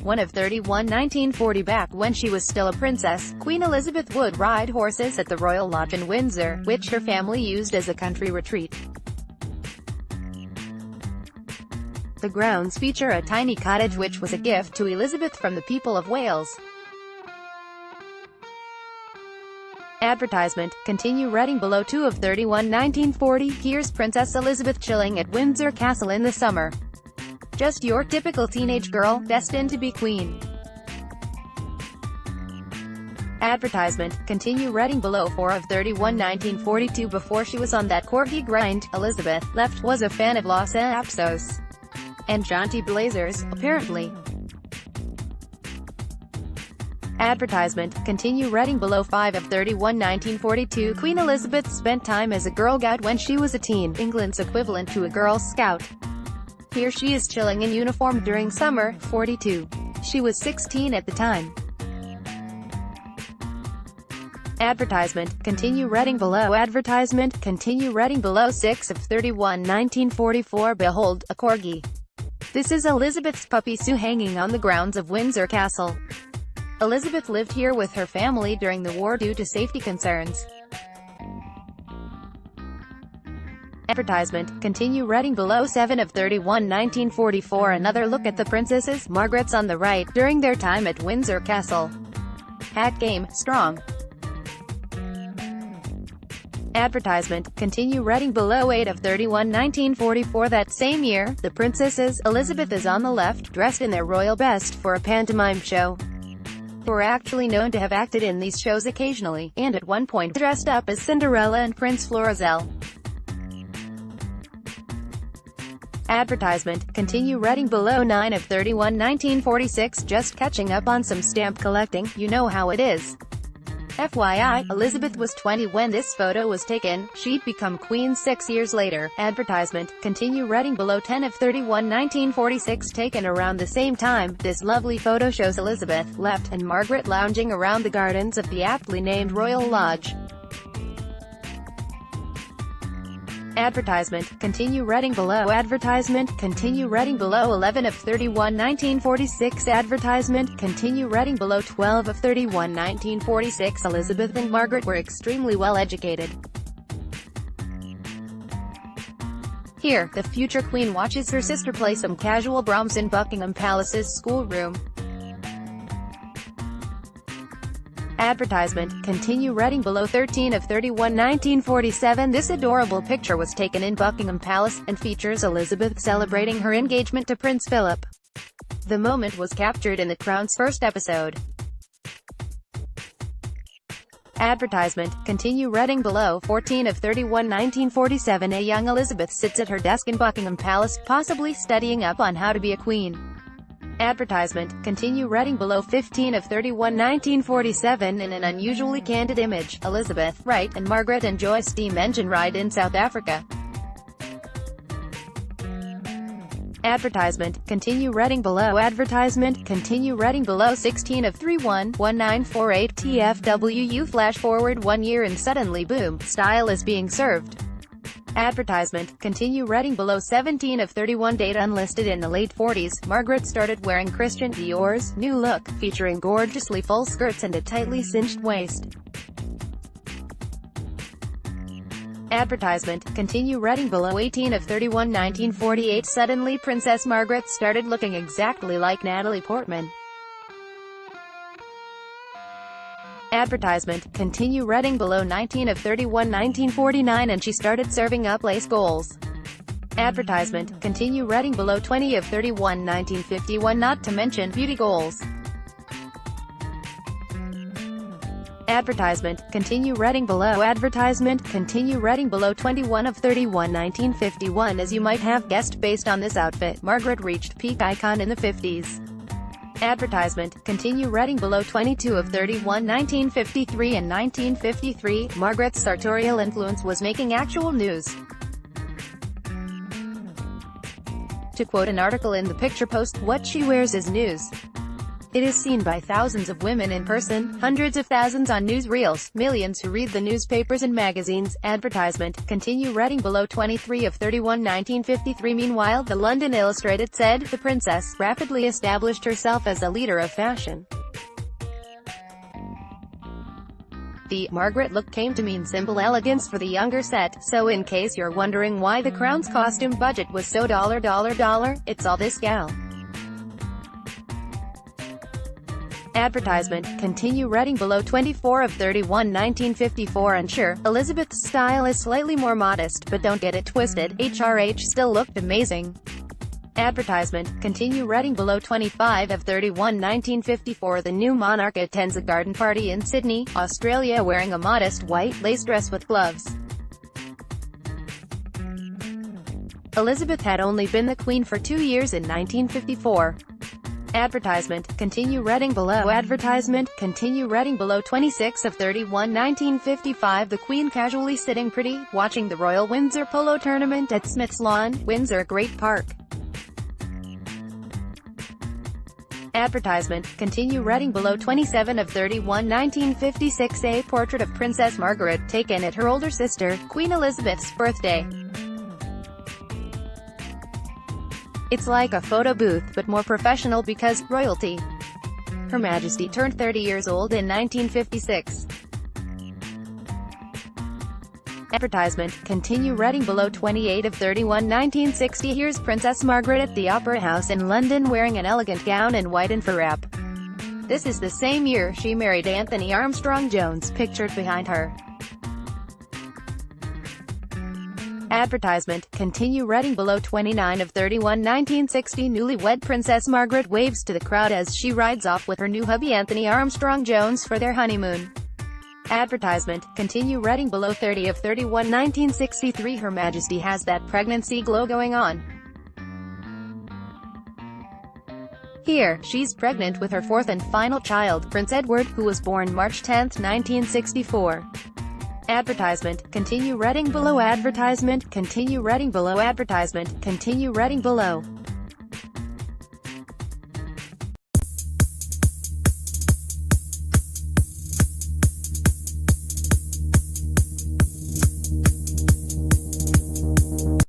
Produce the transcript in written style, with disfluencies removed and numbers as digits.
1 of 31 1940. Back when she was still a princess, Queen Elizabeth would ride horses at the Royal Lodge in Windsor, which her family used as a country retreat. The grounds feature a tiny cottage which was a gift to Elizabeth from the people of Wales. Advertisement. Continue reading below. 2 of 31 1940. Here's Princess Elizabeth chilling at Windsor Castle in the summer. Just your typical teenage girl, destined to be queen. Advertisement. Continue reading below. 4 of 31 1942. Before she was on that corgi grind, Elizabeth was a fan of Los Apsos and jaunty blazers, apparently. Advertisement. Continue reading below. 5 of 31 1942. Queen Elizabeth spent time as a Girl Guide when she was a teen, England's equivalent to a Girl Scout. Here she is chilling in uniform during summer, 42. She was 16 at the time. Advertisement. Continue reading below. Advertisement. Continue reading below. 6 of 31 1944. Behold, a corgi. This is Elizabeth's puppy Sue hanging on the grounds of Windsor Castle. Elizabeth lived here with her family during the war due to safety concerns. Advertisement. Continue reading below. 7 of 31 1944. Another look at the princesses, Margaret's on the right, during their time at Windsor Castle. Hat game, strong. Advertisement. Continue reading below. 8 of 31 1944. That same year, the princesses, Elizabeth is on the left, dressed in their royal best for a pantomime show. Were actually known to have acted in these shows occasionally, and at one point dressed up as Cinderella and Prince Florizel. Advertisement. Continue reading below. 9 of 31 1946. Just catching up on some stamp collecting, you know how it is. FYI, Elizabeth was 20 when this photo was taken. She'd become queen 6 years later. Advertisement. Continue reading below. 10 of 31 1946. Taken around the same time, this lovely photo shows Elizabeth, left, and Margaret lounging around the gardens of the aptly named Royal Lodge. Advertisement. Continue reading below. Advertisement. Continue reading below. 11 of 31 1946. Advertisement. Continue reading below. 12 of 31 1946. Elizabeth and Margaret were extremely well educated. Here, the future queen watches her sister play some casual Brahms in Buckingham Palace's schoolroom. Advertisement. Continue reading below. 13 of 31 1947. This adorable picture was taken in Buckingham Palace, and features Elizabeth celebrating her engagement to Prince Philip. The moment was captured in The Crown's first episode. Advertisement. Continue reading below. 14 of 31 1947. A young Elizabeth sits at her desk in Buckingham Palace, possibly studying up on how to be a queen. Advertisement. Continue reading below. 15 of 31 1947. In an unusually candid image, Elizabeth, Wright, and Margaret enjoy steam engine ride in South Africa. Advertisement. Continue reading below. Advertisement. Continue reading below. 16 of 31 1948. TFWU. Flash forward 1 year and suddenly boom, style is being served. Advertisement. Continue reading below. 17 of 31. Date unlisted. In the late 40s, Margaret started wearing Christian Dior's new look, featuring gorgeously full skirts and a tightly cinched waist. Advertisement. Continue reading below. 18 of 31 1948. Suddenly Princess Margaret started looking exactly like Natalie Portman. Advertisement. Continue reading below. 19 of 31 1949. And she started serving up lace goals. Advertisement. Continue reading below. 20 of 31 1951. Not to mention beauty goals. Advertisement. Continue reading below. Advertisement. Continue reading below. 21 of 31 1951. As you might have guessed based on this outfit, Margaret reached peak icon in the 50s. Advertisement. Continue reading below. 22 of 31 1953. In 1953, Margaret's sartorial influence was making actual news. To quote an article in the picture post, what she wears is news. It is seen by thousands of women in person, hundreds of thousands on newsreels, millions who read the newspapers and magazines. Advertisement. Continue reading below. 23 of 31 1953. Meanwhile, the London Illustrated said, the princess rapidly established herself as a leader of fashion. The Margaret look came to mean simple elegance for the younger set, so in case you're wondering why the crown's costume budget was so $, it's all this gal. Advertisement. Continue reading below. 24 of 31 1954. And sure, Elizabeth's style is slightly more modest, but don't get it twisted, HRH still looked amazing. Advertisement. Continue reading below. 25 of 31 1954. The new monarch attends a garden party in Sydney, Australia wearing a modest white lace dress with gloves. Elizabeth had only been the Queen for 2 years in 1954. Advertisement. Continue reading below. Advertisement. Continue reading below. 26 of 31 1955. The Queen casually sitting pretty, watching the Royal Windsor Polo Tournament at Smith's Lawn, Windsor Great Park. Advertisement. Continue reading below. 27 of 31 1956. A portrait of Princess Margaret, taken at her older sister, Queen Elizabeth's birthday. It's like a photo booth, but more professional because royalty. Her Majesty turned 30 years old in 1956. Advertisement. Continue reading below. 28 of 31 1960. Here's Princess Margaret at the Opera House in London wearing an elegant gown and white and fur wrap. This is the same year she married Anthony Armstrong-Jones, pictured behind her. Advertisement. Continue reading below. 29 of 31 1960. Newlywed Princess Margaret waves to the crowd as she rides off with her new hubby Anthony Armstrong-Jones for their honeymoon. Advertisement. Continue reading below. 30 of 31 1963. Her Majesty has that pregnancy glow going on. Here, she's pregnant with her fourth and final child, Prince Edward, who was born March 10, 1964. Advertisement. Continue reading below. Advertisement. Continue reading below. Advertisement. Continue reading below.